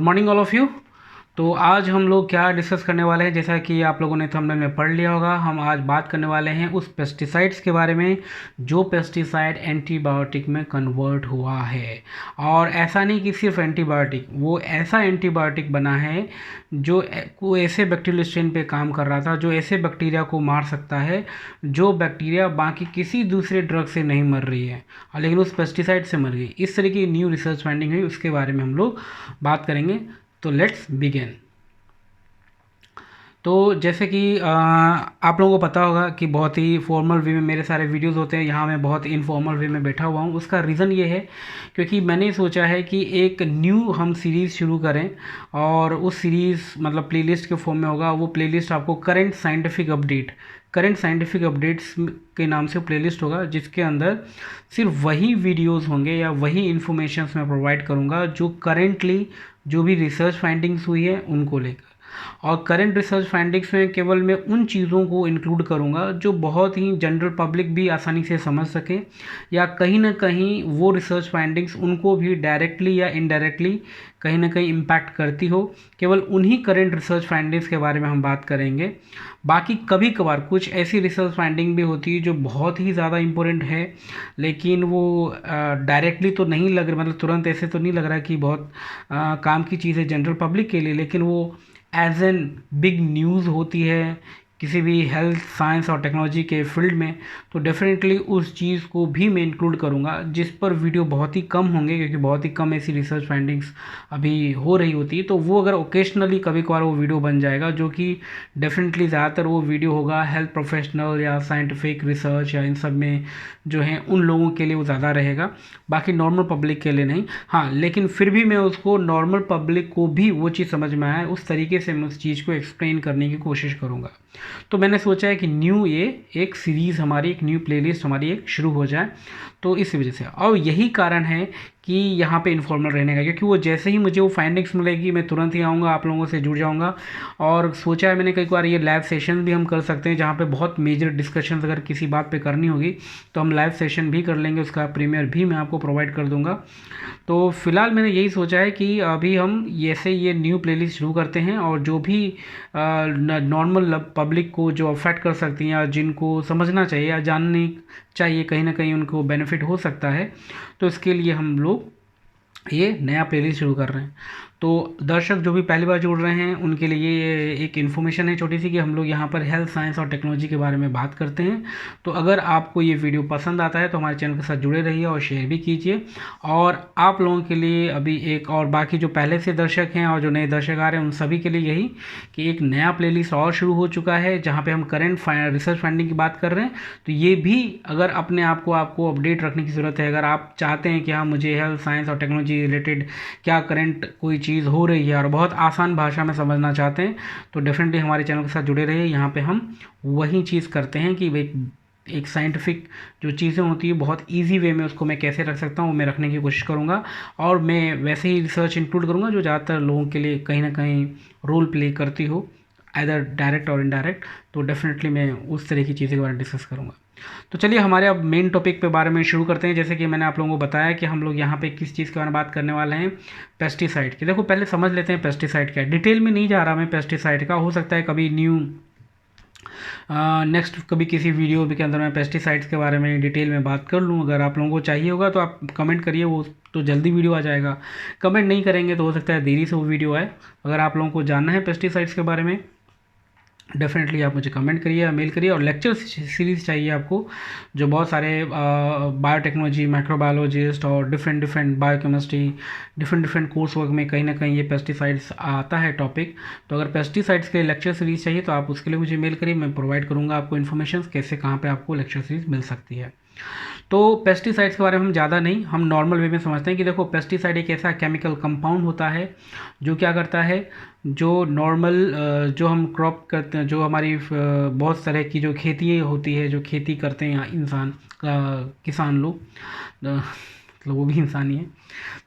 Morning all of you. तो आज हम लोग क्या डिस्कस करने वाले हैं, जैसा कि आप लोगों ने थंबनेल में पढ़ लिया होगा, हम आज बात करने वाले हैं उस पेस्टिसाइड्स के बारे में जो पेस्टिसाइड एंटीबायोटिक में कन्वर्ट हुआ है। और ऐसा नहीं कि सिर्फ एंटीबायोटिक, वो ऐसा एंटीबायोटिक बना है जो कोई ऐसे बैक्टीरियल स्ट्रेन पे काम कर रहा था, जो ऐसे बैक्टीरिया को मार सकता है जो बैक्टीरिया बाकी किसी दूसरे ड्रग से नहीं मर रही है, लेकिन उस पेस्टिसाइड से मर गई। इस तरह की न्यू रिसर्च फाइंडिंग हुई, उसके बारे में हम लोग बात करेंगे। तो लेट्स बिगिन। तो जैसे कि आप लोगों को पता होगा कि बहुत ही फॉर्मल वे में मेरे सारे वीडियोस होते हैं, यहाँ मैं बहुत इनफॉर्मल वे में बैठा हुआ हूँ। उसका रीज़न ये है क्योंकि मैंने सोचा है कि एक न्यू हम सीरीज़ शुरू करें, और उस सीरीज़ मतलब प्लेलिस्ट के फॉर्म में होगा। वो प्लेलिस्ट आपको करंट साइंटिफिक अपडेट्स के नाम से प्लेलिस्ट होगा, जिसके अंदर सिर्फ वही वीडियोस होंगे या वही इन्फॉर्मेशंस मैं प्रोवाइड करूँगा जो करेंटली जो भी रिसर्च फाइंडिंग्स हुई है उनको लेकर। और करंट रिसर्च फाइंडिंग्स में केवल मैं उन चीज़ों को इंक्लूड करूँगा जो बहुत ही जनरल पब्लिक भी आसानी से समझ सके, या कहीं ना कहीं वो रिसर्च फाइंडिंग्स उनको भी डायरेक्टली या इनडायरेक्टली कहीं ना कहीं इम्पैक्ट करती हो। केवल उन्हीं करंट रिसर्च फाइंडिंग्स के बारे में हम बात करेंगे। बाकी कभी कभार कुछ ऐसी रिसर्च फाइंडिंग भी होती है जो बहुत ही ज़्यादा इम्पोर्टेंट है, लेकिन वो डायरेक्टली तो नहीं लग रहा, मतलब तुरंत ऐसे तो नहीं लग रहा कि बहुत काम की चीज़ है जनरल पब्लिक के लिए, लेकिन वो एज एन बिग न्यूज़ होती है किसी भी हेल्थ साइंस और टेक्नोलॉजी के फील्ड में। तो डेफिनेटली उस चीज़ को भी मैं इंक्लूड करूँगा, जिस पर वीडियो बहुत ही कम होंगे क्योंकि बहुत ही कम ऐसी रिसर्च फाइंडिंग्स अभी हो रही होती है। तो वो अगर ओकेशनली कभी कभार वो वीडियो बन जाएगा, जो कि डेफिनेटली ज़्यादातर वो वीडियो होगा हेल्थ प्रोफेशनल या साइंटिफिक रिसर्च या इन सब में जो हैं उन लोगों के लिए वो ज़्यादा रहेगा, बाकी नॉर्मल पब्लिक के लिए नहीं। हाँ, लेकिन फिर भी मैं उसको नॉर्मल पब्लिक को भी वो चीज़ समझ में आए उस तरीके से मैं उस चीज़ को एक्सप्लेन करने की कोशिश करूँगा। तो मैंने सोचा है कि न्यू ये एक सीरीज़ हमारी, एक न्यू प्लेलिस्ट हमारी एक शुरू हो जाए। तो इस वजह से, और यही कारण है कि यहाँ पे इन्फॉर्मल रहने का, क्योंकि वो जैसे ही मुझे वो फाइंडिंग्स मिलेगी मैं तुरंत ही आऊँगा, आप लोगों से जुड़ जाऊँगा। और सोचा है मैंने कई बार ये लाइव सेशन भी हम कर सकते हैं, जहाँ पे बहुत मेजर डिस्कशन अगर किसी बात पे करनी होगी तो हम लाइव सेशन भी कर लेंगे, उसका प्रीमियर भी मैं आपको प्रोवाइड कर दूँगा। तो फिलहाल मैंने यही सोचा है कि अभी हम ये न्यू प्लेलिस्ट शुरू करते हैं, और जो भी नॉर्मल पब्लिक को जो अफेक्ट कर सकती हैं या जिनको समझना चाहिए या जानने चाहिए, कहीं ना कहीं उनको बेनिफिट हो सकता है, तो इसके लिए हम लोग ये नया प्लेलिस्ट शुरू कर रहे हैं। तो दर्शक जो भी पहली बार जुड़ रहे हैं उनके लिए ये एक इन्फॉर्मेशन है छोटी सी, कि हम लोग यहाँ पर हेल्थ साइंस और टेक्नोलॉजी के बारे में बात करते हैं। तो अगर आपको ये वीडियो पसंद आता है तो हमारे चैनल के साथ जुड़े रहिए और शेयर भी कीजिए। और आप लोगों के लिए अभी एक, और बाकी जो पहले से दर्शक हैं और जो नए दर्शक आ रहे हैं उन सभी के लिए यही कि एक नया प्लेलिस्ट और शुरू हो चुका है, जहाँ पर हम करेंट रिसर्च फाइंडिंग की बात कर रहे हैं। तो ये भी अगर अपने आप को आपको अपडेट रखने की ज़रूरत है, अगर आप चाहते हैं कि हाँ मुझे हेल्थ साइंस और टेक्नोलॉजी रिलेटेड क्या करंट कोई चीज़ हो रही है और बहुत आसान भाषा में समझना चाहते हैं, तो डेफिनेटली हमारे चैनल के साथ जुड़े रहिए। यहाँ पे हम वही चीज़ करते हैं कि एक साइंटिफिक जो चीज़ें होती है बहुत इजी वे में उसको मैं कैसे रख सकता हूँ वो मैं रखने की कोशिश करूँगा, और मैं वैसे ही रिसर्च इंक्लूड करूँगा जो ज़्यादातर लोगों के लिए कहीं ना कहीं रोल प्ले करती हो, आइदर डायरेक्ट और इनडायरेक्ट। तो डेफिनेटली मैं उस तरह की चीज़ें के बारे में डिस्कस करूँगा। तो चलिए हमारे अब मेन टॉपिक पे बारे में शुरू करते हैं। जैसे कि मैंने आप लोगों को बताया कि हम लोग यहाँ पे किस चीज़ के बारे में बात करने वाले हैं, पेस्टिसाइड की। देखो पहले समझ लेते हैं पेस्टिसाइड क्या है। डिटेल में नहीं जा रहा मैं पेस्टिसाइड का, हो सकता है कभी न्यू नेक्स्ट कभी किसी वीडियो के अंदर मैं पेस्टिसाइड्स के बारे में डिटेल में बात कर लूँ। अगर आप लोगों को चाहिए होगा तो आप कमेंट करिए, वो तो जल्दी वीडियो आ जाएगा। कमेंट नहीं करेंगे तो हो सकता है देरी से वो वीडियो आए। अगर आप लोगों को जानना है पेस्टिसाइड्स के बारे में डेफिनेटली आप मुझे कमेंट करिए या मेल करिए। और लेक्चर सीरीज़ चाहिए आपको, जो बहुत सारे बायोटेक्नोलॉजी, माइक्रोबायोलॉजिस्ट और different biochemistry, different course work में कहीं ना कहीं ये पेस्टिसाइड्स आता है टॉपिक। तो अगर पेस्टिसाइड्स के लिए लेक्चर सीरीज़ चाहिए तो आप उसके लिए मुझे मेल करिए, मैं प्रोवाइड करूँगा आपको इन्फॉर्मेशन कैसे कहाँ पर आपको लेक्चर सीरीज़ मिल सकती है। तो पेस्टिसाइड्स के बारे में हम ज़्यादा नहीं, हम नॉर्मल वे में समझते हैं कि देखो पेस्टिसाइड एक ऐसा केमिकल कंपाउंड होता है जो क्या करता है, जो नॉर्मल जो हम क्रॉप करते हैं, जो हमारी बहुत तरह की जो खेती होती है, जो खेती करते हैं इंसान किसान लोग, मतलब वो भी इंसान ही है।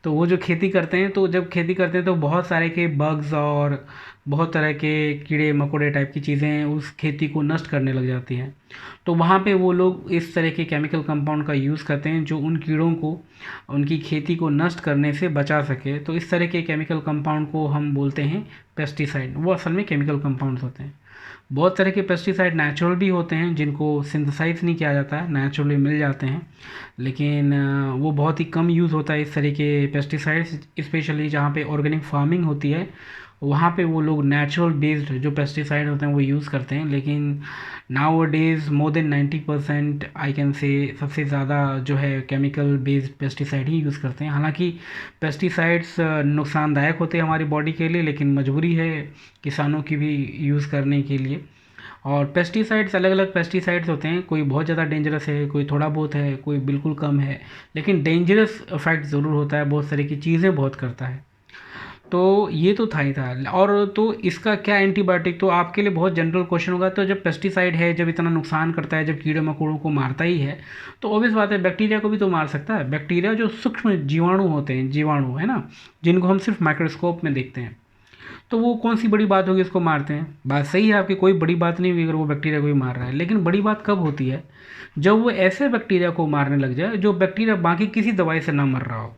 तो वो जो खेती करते हैं, तो जब खेती करते हैं तो बहुत सारे के बग्स और बहुत तरह के कीड़े मकोड़े टाइप की चीज़ें उस खेती को नष्ट करने लग जाती हैं। तो वहाँ पे वो लोग इस तरह के केमिकल कंपाउंड का यूज़ करते हैं जो उन कीड़ों को उनकी खेती को नष्ट करने से बचा सके। तो इस तरह के केमिकल कंपाउंड को हम बोलते हैं पेस्टिसाइड। वो असल में केमिकल कंपाउंड्स होते हैं। बहुत तरह के पेस्टिसाइड नेचुरल भी होते हैं जिनको सिंथेसाइज नहीं किया जाता है, नेचुरली मिल जाते हैं, लेकिन वो बहुत ही कम यूज़ होता है इस तरह के पेस्टिसाइड्स। स्पेशली जहाँ पे ऑर्गेनिक फार्मिंग होती है वहाँ पे वो लोग नेचुरल बेस्ड जो पेस्टिसाइड होते हैं वो यूज़ करते हैं। लेकिन now days more than 90% I can say सबसे ज़्यादा जो है केमिकल बेस्ड पेस्टिसाइड ही यूज़ करते हैं। हालांकि पेस्टिसाइड्स नुकसानदायक होते हैं हमारी बॉडी के लिए, लेकिन मजबूरी है किसानों की भी यूज़ करने के लिए। और पेस्टिसाइड्स अलग अलग पेस्टिसाइड्स होते हैं, कोई बहुत ज़्यादा डेंजरस है, कोई थोड़ा बहुत है, कोई बिल्कुल कम है, लेकिन डेंजरस इफेक्ट ज़रूर होता है, बहुत सारी की चीज़ें बहुत करता है। तो ये तो था ही था। और तो इसका क्या एंटीबायोटिक, तो आपके लिए बहुत जनरल क्वेश्चन होगा। तो जब पेस्टिसाइड है, जब इतना नुकसान करता है, जब कीड़े मकोड़ों को मारता ही है, तो ऑब्वियस बात है बैक्टीरिया को भी तो मार सकता है। बैक्टीरिया जो सूक्ष्म जीवाणु होते हैं, जीवाणु है ना, जिनको हम सिर्फ माइक्रोस्कोप में देखते हैं, तो वो कौन सी बड़ी बात होगी उसको मारते हैं। बात सही है आपकी, कोई बड़ी बात नहीं हुई अगर वो बैक्टीरिया को भी मार रहा है। लेकिन बड़ी बात कब होती है, जब वो ऐसे बैक्टीरिया को मारने लग जाए जो बैक्टीरिया बाकी किसी दवाई से ना मर रहा हो।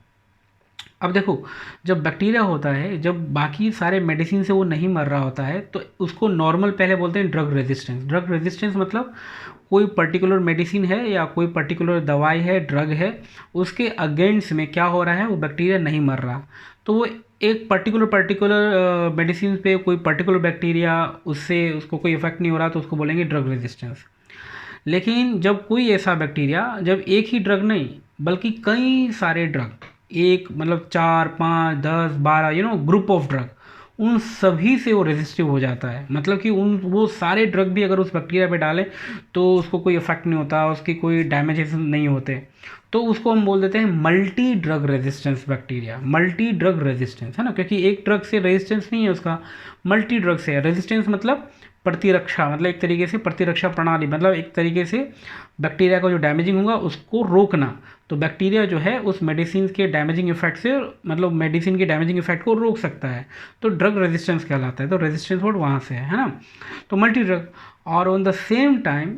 अब देखो, जब बैक्टीरिया होता है, जब बाकी सारे मेडिसिन से वो नहीं मर रहा होता है, तो उसको नॉर्मल पहले बोलते हैं ड्रग रेजिस्टेंस। ड्रग रेजिस्टेंस मतलब कोई पर्टिकुलर मेडिसिन है या कोई पर्टिकुलर दवाई है, ड्रग है, उसके अगेंस्ट में क्या हो रहा है, वो बैक्टीरिया नहीं मर रहा, तो वो एक पर्टिकुलर मेडिसिन पे कोई पर्टिकुलर बैक्टीरिया उससे उसको कोई इफेक्ट नहीं हो रहा, तो उसको बोलेंगे ड्रग रेजिस्टेंस। लेकिन जब कोई ऐसा बैक्टीरिया, जब एक ही ड्रग नहीं बल्कि कई सारे ड्रग, एक मतलब 4 5 10 12 ग्रुप ऑफ ड्रग, उन सभी से वो रेजिस्टिव हो जाता है। मतलब कि उन वो सारे ड्रग भी अगर उस बैक्टीरिया पे डालें तो उसको कोई इफेक्ट नहीं होता, उसकी कोई डैमेजेस नहीं होते, तो उसको हम बोल देते हैं multi drug resistance bacteria. Multi drug resistance है ना, क्योंकि एक ड्रग से रेजिस्टेंस नहीं है उसका, मल्टी ड्रग से है। रेजिस्टेंस मतलब प्रतिरक्षा, मतलब एक तरीके से प्रतिरक्षा प्रणाली, मतलब एक तरीके से बैक्टीरिया का जो डैमेजिंग होगा उसको रोकना। तो बैक्टीरिया जो है उस मेडिसिन के डैमेजिंग इफेक्ट से, मतलब मेडिसिन के डैमेजिंग इफेक्ट को रोक सकता है, तो ड्रग रेजिस्टेंस कहलाता है। तो रेजिस्टेंस वर्ड वहाँ से है ना। तो मल्टी ड्रग, और ऑन द सेम टाइम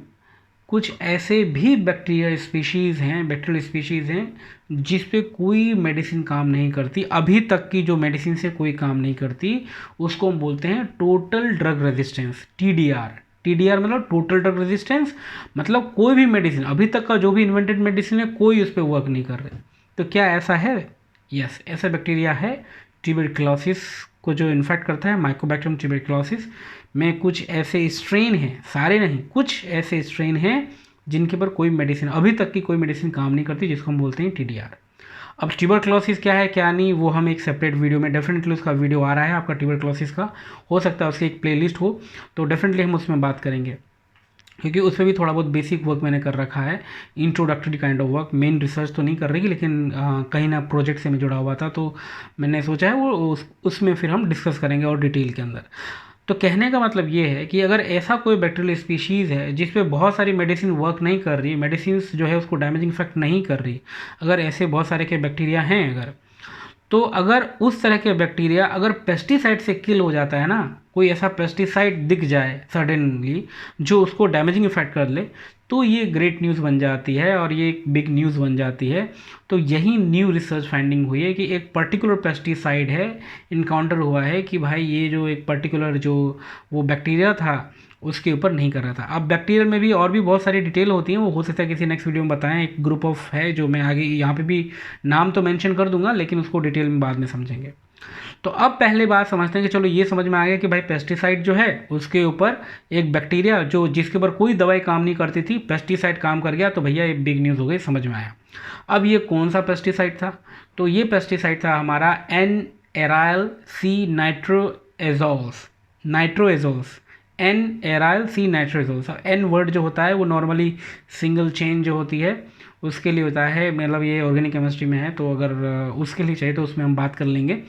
कुछ ऐसे भी बैक्टीरिया स्पीशीज़ हैं, बैक्टीरियल स्पीशीज़ हैं जिस पे कोई मेडिसिन काम नहीं करती, अभी तक की जो मेडिसिन से कोई काम नहीं करती, उसको हम बोलते हैं total drug resistance, TDR। TDR मतलब टोटल ड्रग रेजिस्टेंस, मतलब कोई भी मेडिसिन, अभी तक का जो भी इन्वेंटेड मेडिसिन है, कोई उस पर वर्क नहीं कर रहे। तो क्या ऐसा है? यस, ऐसा बैक्टीरिया है ट्यूबरक्लोसिस को जो इन्फेक्ट करता है, माइकोबैक्टीरियम ट्यूबरक्लोसिस में कुछ ऐसे स्ट्रेन हैं, सारे नहीं, कुछ ऐसे स्ट्रेन हैं जिनके पर कोई मेडिसिन, अभी तक की कोई मेडिसिन काम नहीं करती, जिसको हम बोलते हैं TDR। अब ट्यूबरक्लोसिस क्या है क्या नहीं, वो हम एक सेपरेट वीडियो में, डेफिनेटली उसका वीडियो आ रहा है आपका ट्यूबरक्लोसिस का, हो सकता है उसकी एक प्लेलिस्ट हो, तो डेफिनेटली हम उसमें बात करेंगे, क्योंकि उसमें भी थोड़ा बहुत बेसिक वर्क मैंने कर रखा है, introductory kind of work. Main research तो नहीं कर रही, लेकिन कहीं ना प्रोजेक्ट से मैं जुड़ा हुआ था, तो मैंने सोचा है वो उसमें फिर हम डिस्कस करेंगे और डिटेल के अंदर। तो कहने का मतलब ये है कि अगर ऐसा कोई बैक्टीरियल स्पीशीज़ है जिस पे बहुत सारी मेडिसिन वर्क नहीं कर रही, मेडिसिन जो है उसको डैमेजिंग इफेक्ट नहीं कर रही, अगर ऐसे बहुत सारे के बैक्टीरिया हैं अगर, तो अगर उस तरह के बैक्टीरिया अगर पेस्टिसाइड से किल हो जाता है ना, कोई ऐसा पेस्टिसाइड दिख जाए सडनली जो उसको डैमेजिंग इफेक्ट कर ले, तो ये ग्रेट न्यूज़ बन जाती है और ये एक बिग न्यूज़ बन जाती है। तो यही न्यू रिसर्च फाइंडिंग हुई है कि एक पर्टिकुलर पेस्टिसाइड है, इनकाउंटर हुआ है कि भाई ये जो एक पर्टिकुलर जो वो बैक्टीरिया था उसके ऊपर नहीं कर रहा था। अब बैक्टीरियल में भी और भी बहुत सारी डिटेल होती हैं, वो हो सकता है किसी नेक्स्ट वीडियो में बताएं। एक ग्रुप ऑफ है जो मैं आगे यहाँ पे भी नाम तो मेंशन कर दूंगा, लेकिन उसको डिटेल में बाद में समझेंगे। तो अब पहले बात समझते हैं कि चलो ये समझ में आ गया कि भाई पेस्टिसाइड जो है उसके ऊपर एक बैक्टीरिया जो जिसके ऊपर कोई दवाई काम नहीं करती थी, पेस्टिसाइड काम कर गया, तो भैया ये बिग न्यूज़ हो गई, समझ में आया। अब ये कौन सा पेस्टिसाइड था? तो ये पेस्टिसाइड था हमारा N-एराइल सी नाइट्रोएजोल्स, N-एराइल सी नाइट्रोएजोल्स। N वर्ड जो होता है वो नॉर्मली सिंगल चेन जो होती है उसके लिए होता है, मतलब ये ऑर्गेनिक केमिस्ट्री में है, तो अगर उसके लिए चाहिए तो उसमें हम बात कर लेंगे।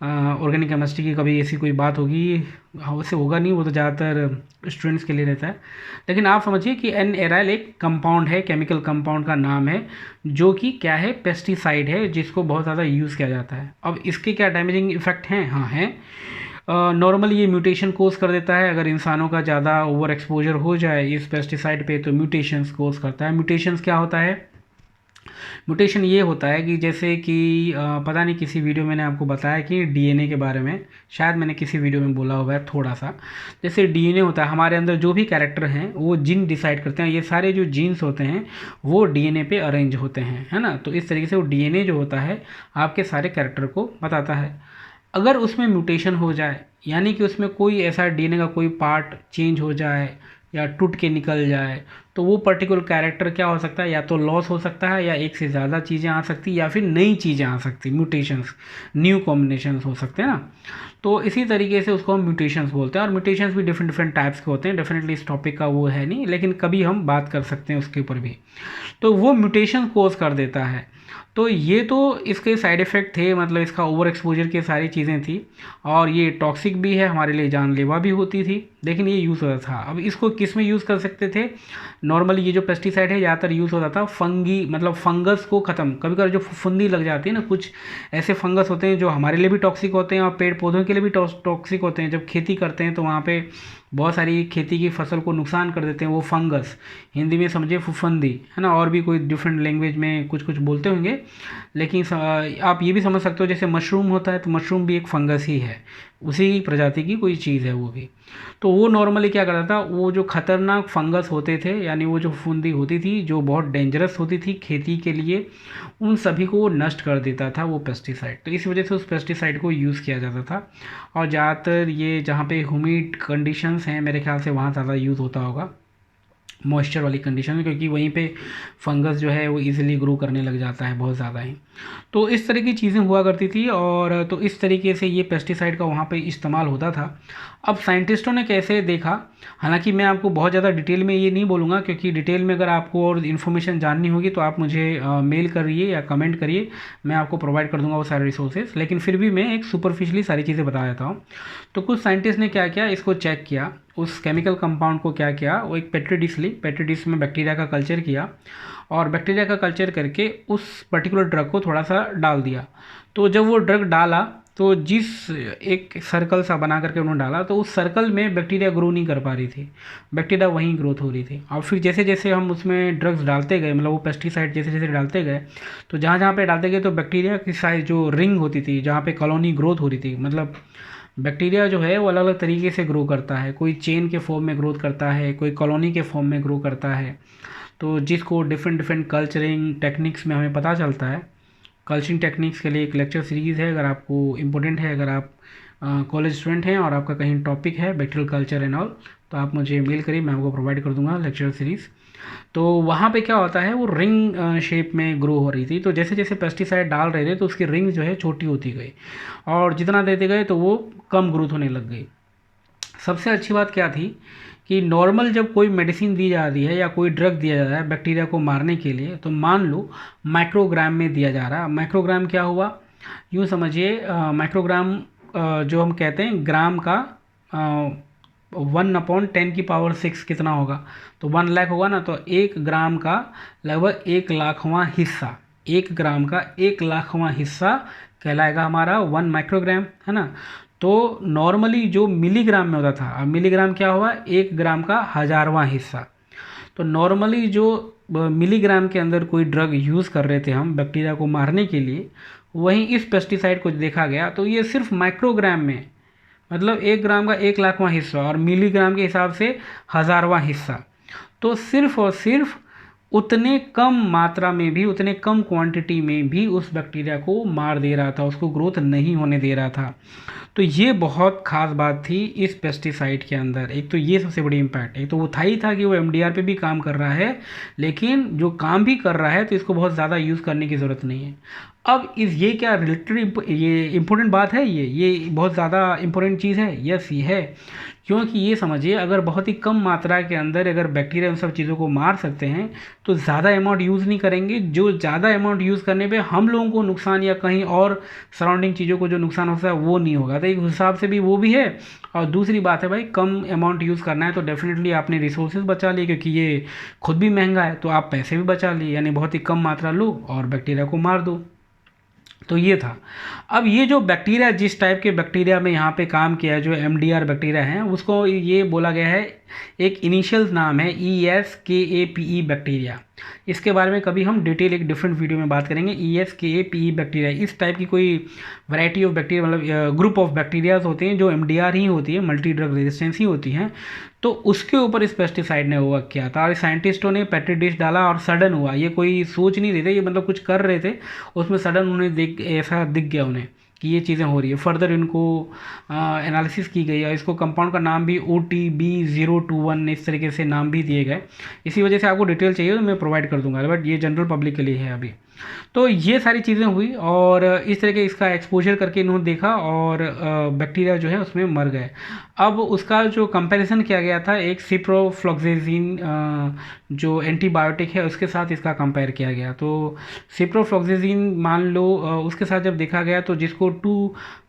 ऑर्गेनिक केमिस्ट्री की कभी ऐसी कोई बात होगी, वैसे होगा नहीं, वो तो ज़्यादातर स्टूडेंट्स के लिए रहता है। लेकिन आप समझिए कि N-एराइल एक कंपाउंड है, केमिकल कंपाउंड का नाम है, जो कि क्या है, पेस्टिसाइड है, जिसको बहुत ज़्यादा यूज़ किया जाता है। अब इसके क्या डैमेजिंग इफेक्ट हैं? हाँ हैं। नॉर्मली ये म्यूटेशन कोज कर देता है। अगर इंसानों का ज़्यादा ओवर एक्सपोजर हो जाए इस पेस्टिसाइड पे तो म्यूटेशंस कोज करता है। म्यूटेशंस क्या होता है? म्यूटेशन ये होता है कि जैसे कि पता नहीं किसी वीडियो मैंने आपको बताया कि डीएनए के बारे में, शायद मैंने किसी वीडियो में बोला हुआ है थोड़ा सा। जैसे डीएनए होता है, हमारे अंदर जो भी कैरेक्टर हैं वो जीन डिसाइड करते हैं। ये सारे जो जीन्स होते हैं वो डीएनए पे अरेंज होते हैं, है ना। तो इस तरीके से वो डीएनए जो होता है आपके सारे कैरेक्टर को बताता है। अगर उसमें म्यूटेशन हो जाए, यानी कि उसमें कोई ऐसा डीएनए का कोई पार्ट चेंज हो जाए या टूट के निकल जाए, तो वो पर्टिकुलर कैरेक्टर क्या हो सकता है, या तो लॉस हो सकता है, या एक से ज़्यादा चीज़ें आ सकती, या फिर नई चीज़ें आ सकती, म्यूटेशंस, न्यू कॉम्बिनेशंस हो सकते हैं ना। तो इसी तरीके से उसको हम म्यूटेशंस बोलते हैं। और म्यूटेशंस भी डिफरेंट डिफरेंट टाइप्स के होते हैं। डेफिनेटली इस टॉपिक का वो है नहीं, लेकिन कभी हम बात कर सकते हैं उसके ऊपर भी। तो वो म्यूटेशन कोज कर देता है। तो ये तो इसके साइड इफ़ेक्ट थे, मतलब इसका ओवर एक्सपोजर की सारी चीज़ें थी, और ये टॉक्सिक भी है, हमारे लिए जानलेवा भी होती थी, लेकिन ये यूज़ होता था। अब इसको किस में यूज़ कर सकते थे? नॉर्मली ये जो पेस्टिसाइड है ज़्यादातर यूज़ होता था फंगी, मतलब फंगस को ख़त्म। कभी कभी जो फुंदी लग जाती है ना, कुछ ऐसे फंगस होते हैं जो हमारे लिए भी टॉक्सिक होते हैं और पेड़ पौधों के लिए भी टॉक्सिक होते हैं। जब खेती करते हैं तो वहाँ पे बहुत सारी खेती की फसल को नुकसान कर देते हैं वो फंगस। हिंदी में समझिए फुफंदी, है ना, और भी कोई डिफरेंट लैंग्वेज में कुछ कुछ बोलते होंगे, लेकिन आप ये भी समझ सकते हो जैसे मशरूम होता है तो मशरूम भी एक फंगस ही है, उसी प्रजाति की कोई चीज़ है वो भी। तो वो नॉर्मली क्या करता था, वो जो खतरनाक फंगस होते थे, यानी वो जो फुंदी होती थी जो बहुत डेंजरस होती थी खेती के लिए, उन सभी को वो नष्ट कर देता था वो पेस्टिसाइड। तो इस वजह से उस पेस्टिसाइड को यूज़ किया जाता था। और ज़्यादातर ये जहाँ पे ह्यूमिड कंडीशंस हैं मेरे ख्याल से वहाँ ज़्यादा यूज़ होता होगा, मॉइस्चर वाली कंडीशन में, क्योंकि वहीं पे फंगस जो है वो इजीली ग्रो करने लग जाता है बहुत ज़्यादा ही। तो इस तरह की चीज़ें हुआ करती थी, और तो इस तरीके से ये पेस्टिसाइड का वहाँ पे इस्तेमाल होता था। अब साइंटिस्टों ने कैसे देखा, हालांकि मैं आपको बहुत ज़्यादा डिटेल में ये नहीं बोलूँगा, क्योंकि डिटेल में अगर आपको और इन्फॉर्मेशन जाननी होगी तो आप मुझे मेल करिए या कमेंट करिए, मैं आपको प्रोवाइड कर दूँगा वो सारे रिसोर्सेज। लेकिन फिर भी मैं एक सुपरफिशली सारी चीज़ें बता देता हूँ। तो कुछ साइंटिस्ट ने क्या किया, इसको चेक किया, उस केमिकल कंपाउंड को क्या किया, वो एक पेट्री डिश ली, पेट्री डिश में बैक्टीरिया का कल्चर किया, और बैक्टीरिया का कल्चर करके उस पर्टिकुलर ड्रग को थोड़ा सा डाल दिया। तो जब वो ड्रग डाला तो जिस एक सर्कल सा बना करके उन्होंने डाला, तो उस सर्कल में बैक्टीरिया ग्रो नहीं कर पा रही थी, बैक्टीरिया वहीं ग्रोथ हो रही थी। और फिर जैसे जैसे हम उसमें ड्रग्स डालते गए, मतलब वो पेस्टिसाइड जैसे जैसे डालते गए, तो जहाँ जहाँ पे डालते गए तो बैक्टीरिया की साइज जो रिंग होती थी जहाँ पे कॉलोनी ग्रोथ हो रही थी, मतलब बैक्टीरिया जो है वो अलग अलग तरीके से ग्रो करता है, कोई चेन के फॉर्म में ग्रोथ करता है, कोई कॉलोनी के फॉर्म में ग्रो करता है। तो जिसको डिफरेंट डिफरेंट कल्चरिंग टेक्निक्स में हमें पता चलता है। कल्चरिंग टेक्निक्स के लिए एक लेक्चर सीरीज़ है, अगर आपको इम्पोर्टेंट है, अगर आप कॉलेज स्टूडेंट हैं और आपका कहीं टॉपिक है बैक्टीरियल कल्चर एंड ऑल, तो आप मुझे मेल करिए, मैं आपको प्रोवाइड कर दूंगा लेक्चर सीरीज़। तो वहाँ पे क्या होता है, वो रिंग शेप में ग्रो हो रही थी। तो जैसे जैसे पेस्टिसाइड डाल रहे थे तो उसकी रिंग जो है छोटी होती गई, और जितना देते गए तो वो कम ग्रोथ होने लग गई। सबसे अच्छी बात क्या थी कि नॉर्मल जब कोई मेडिसिन दी जा रही है या कोई ड्रग दिया जा रहा है बैक्टीरिया को मारने के लिए, तो मान लो माइक्रोग्राम में दिया जा रहा है। माइक्रोग्राम क्या हुआ, यूँ समझिए माइक्रोग्राम जो हम कहते हैं ग्राम का 1/10⁶ कितना होगा, तो 1 लाख होगा ना। तो 1 ग्राम का लगभग 1 लाखवां हिस्सा, 1 ग्राम का 1 लाखवां हिस्सा कहलाएगा हमारा 1 माइक्रोग्राम, है ना। तो नॉर्मली जो मिलीग्राम में होता था, अब मिलीग्राम क्या हुआ, 1 ग्राम का 1000वां हिस्सा। तो नॉर्मली जो मिलीग्राम के अंदर कोई ड्रग यूज़ कर रहे थे हम बैक्टीरिया को मारने के लिए, वहीं इस पेस्टिसाइड को देखा गया तो ये सिर्फ माइक्रोग्राम में, मतलब 1 ग्राम का 1 लाखवां हिस्सा और मिलीग्राम के हिसाब से 1000वां हिस्सा, तो सिर्फ और सिर्फ उतने कम मात्रा में भी, उतने कम क्वांटिटी में भी उस बैक्टीरिया को मार दे रहा था, उसको ग्रोथ नहीं होने दे रहा था। तो ये बहुत ख़ास बात थी इस पेस्टिसाइड के अंदर। एक तो ये सबसे बड़ी इम्पैक्ट, एक तो वो था ही था कि वो एमडीआर पे भी काम कर रहा है, लेकिन जो काम भी कर रहा है तो इसको बहुत ज़्यादा यूज़ करने की ज़रूरत नहीं है। अब इस ये क्या रिलेटेड, ये इम्पोर्टेंट बात है, ये बहुत ज़्यादा इम्पोर्टेंट चीज़ है। यस ये है, क्योंकि ये समझिए अगर बहुत ही कम मात्रा के अंदर अगर बैक्टीरिया उन सब चीज़ों को मार सकते हैं तो ज़्यादा अमाउंट यूज़ नहीं करेंगे। जो ज़्यादा अमाउंट यूज़ करने पे हम लोगों को नुकसान या कहीं और सराउंडिंग चीज़ों को जो नुकसान होता है वो नहीं होगा। तो एक हिसाब से भी वो भी है। और दूसरी बात है भाई, कम अमाउंट यूज़ करना है तो डेफिनेटली आपने रिसोर्सेज बचा लिए, क्योंकि ये खुद भी महंगा है, तो आप पैसे भी बचा लिए, यानी बहुत ही कम मात्रा लो और बैक्टीरिया को मार दो। तो ये था। अब ये जो बैक्टीरिया, जिस टाइप के बैक्टीरिया में यहाँ पे काम किया है, जो एमडीआर बैक्टीरिया हैं, उसको ये बोला गया है, एक इनिशियल नाम है ESKAPE बैक्टीरिया। इसके बारे में कभी हम डिटेल एक डिफरेंट वीडियो में बात करेंगे। ESKAPE बैक्टीरिया, इस टाइप की कोई वैरायटी ऑफ बैक्टीरिया, मतलब ग्रुप ऑफ बैक्टीरियाज होते हैं जो एमडीआर ही होती है, मल्टी ड्रग रेजिस्टेंस ही होती हैं। तो उसके ऊपर इस पेस्टिसाइड ने वर्क किया था और साइंटिस्टों ने पेट्री डिश डाला और सडन हुआ। ये कोई सोच नहीं रहे थे, ये मतलब कुछ कर रहे थे, उसमें सडन उन्हें ऐसा दिख गया उन्हें कि ये चीज़ें हो रही है। फर्दर इनको एनालिसिस की गई है। इसको कंपाउंड का नाम भी OTB021 इस तरीके से नाम भी दिए गए। इसी वजह से आपको डिटेल चाहिए तो मैं प्रोवाइड कर दूंगा, बट ये जनरल पब्लिक के लिए है अभी। तो ये सारी चीज़ें हुई और इस तरह के इसका एक्सपोजर करके इन्होंने देखा और बैक्टीरिया जो है उसमें मर गए। अब उसका जो कंपैरिजन किया गया था एक सिप्रोफ्लॉक्सेसिन जो एंटीबायोटिक है उसके साथ इसका कंपेयर किया गया। तो सिप्रोफ्लॉक्सेसिन मान लो उसके साथ जब देखा गया तो जिसको 2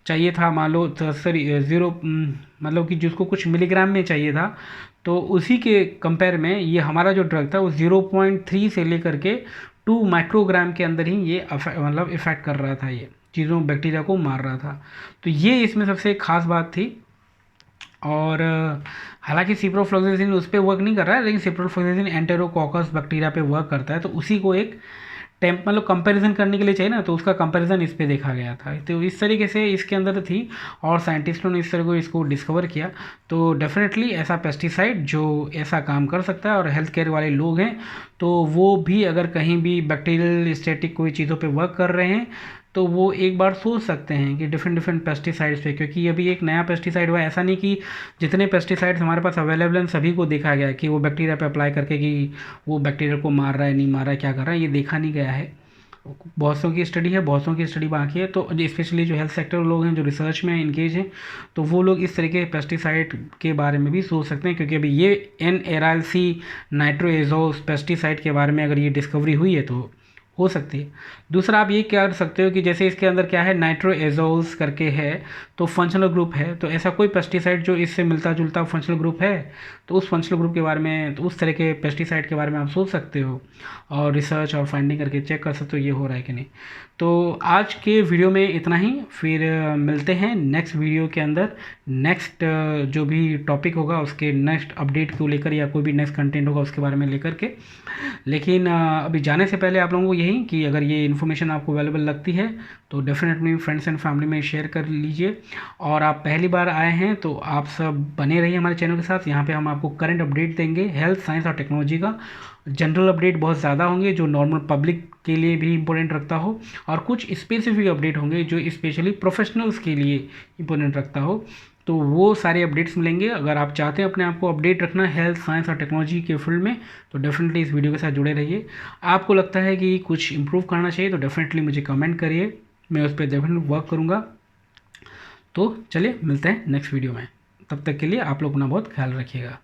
चाहिए था, मान लो सॉरी 0 मतलब कि जिसको कुछ मिलीग्राम में चाहिए था, तो उसी के कंपेयर में ये हमारा जो ड्रग था वो 0.3 से लेकर के 2 माइक्रोग्राम के अंदर ही ये मतलब इफ़ेक्ट कर रहा था, ये चीज़ों बैक्टीरिया को मार रहा था। तो ये इसमें सबसे खास बात थी। और हालांकि सिप्रोफ्लॉक्सेसिन उस पर वर्क नहीं कर रहा है, लेकिन सिप्रोफ्लॉक्सेसिन एंटेरोकोकस बैक्टीरिया पे वर्क करता है। तो उसी को एक मतलब कंपैरिजन करने के लिए चाहिए ना, तो उसका कंपैरिजन इस पे देखा गया था। तो इस तरीके से इसके अंदर थी और साइंटिस्टों ने इस तरह को इसको डिस्कवर किया। तो डेफिनेटली ऐसा पेस्टिसाइड जो ऐसा काम कर सकता है और हेल्थ केयर वाले लोग हैं तो वो भी अगर कहीं भी बैक्टीरियल स्टैटिक कोई चीज़ों पे वर्क कर रहे हैं तो वो एक बार सोच सकते हैं कि डिफरेंट पेस्टिसाइड्स पे, क्योंकि अभी एक नया पेस्टिसाइड हुआ। ऐसा नहीं कि जितने पेस्टिसाइड्स हमारे पास अवेलेबल हैं सभी को देखा गया कि वो बैक्टीरिया पे अप्लाई करके कि वो बैक्टीरिया को मार रहा है नहीं मार रहा है क्या कर रहा है, ये देखा नहीं गया है। बहुत सौ की स्टडी है, बहुत सौ की स्टडी बाकी है। तो स्पेशली जो हेल्थ सेक्टर लोग हैं जो रिसर्च में इंगेज हैं तो वो लोग इस तरीके के पेस्टिसाइड के बारे में भी सोच सकते हैं, क्योंकि अभी ये N-aryl-C नाइट्रोएजोस पेस्टिसाइड के बारे में अगर ये डिस्कवरी हुई है तो हो सकती है। दूसरा आप ये क्या कर सकते हो कि जैसे इसके अंदर क्या है, नाइट्रोएजोल्स करके है तो फंक्शनल ग्रुप है, तो ऐसा कोई पेस्टिसाइड जो इससे मिलता जुलता फंक्शनल ग्रुप है तो उस फंक्शनल ग्रुप के बारे में, तो उस तरह के पेस्टिसाइड के बारे में आप सोच सकते हो और रिसर्च और फाइंडिंग करके चेक कर सकते हो ये हो रहा है कि नहीं। तो आज के वीडियो में इतना ही, फिर मिलते हैं नेक्स्ट वीडियो के अंदर। नेक्स्ट जो भी टॉपिक होगा उसके नेक्स्ट अपडेट को लेकर या कोई भी नेक्स्ट कंटेंट होगा उसके बारे में लेकर के। लेकिन अभी जाने से पहले आप लोगों को यही कि अगर ये इन्फॉर्मेशन आपको अवेलेबल लगती है तो डेफिनेटली फ्रेंड्स एंड फैमिली में शेयर कर लीजिए। और आप पहली बार आए हैं तो आप सब बने रहिए हमारे चैनल के साथ। यहाँ पे हम आपको करंट अपडेट देंगे हेल्थ साइंस और टेक्नोलॉजी का। जनरल अपडेट बहुत ज़्यादा होंगे जो नॉर्मल पब्लिक के लिए भी इंपॉर्टेंट रखता हो, और कुछ स्पेसिफिक अपडेट होंगे जो स्पेशली प्रोफेशनल्स के लिए इंपॉर्टेंट रखता हो। तो वो सारे अपडेट्स मिलेंगे। अगर आप चाहते हैं अपने आप को अपडेट रखना हेल्थ साइंस और टेक्नोलॉजी के फील्ड में तो डेफिनेटली इस वीडियो के साथ जुड़े रहिए। आपको लगता है कि कुछ इंप्रूव करना चाहिए तो डेफिनेटली मुझे कमेंट करिए, मैं उस पर डेफिनेटली वर्क करूँगा। तो चलिए मिलते हैं नेक्स्ट वीडियो में, तब तक के लिए आप लोग अपना बहुत ख्याल रखिएगा।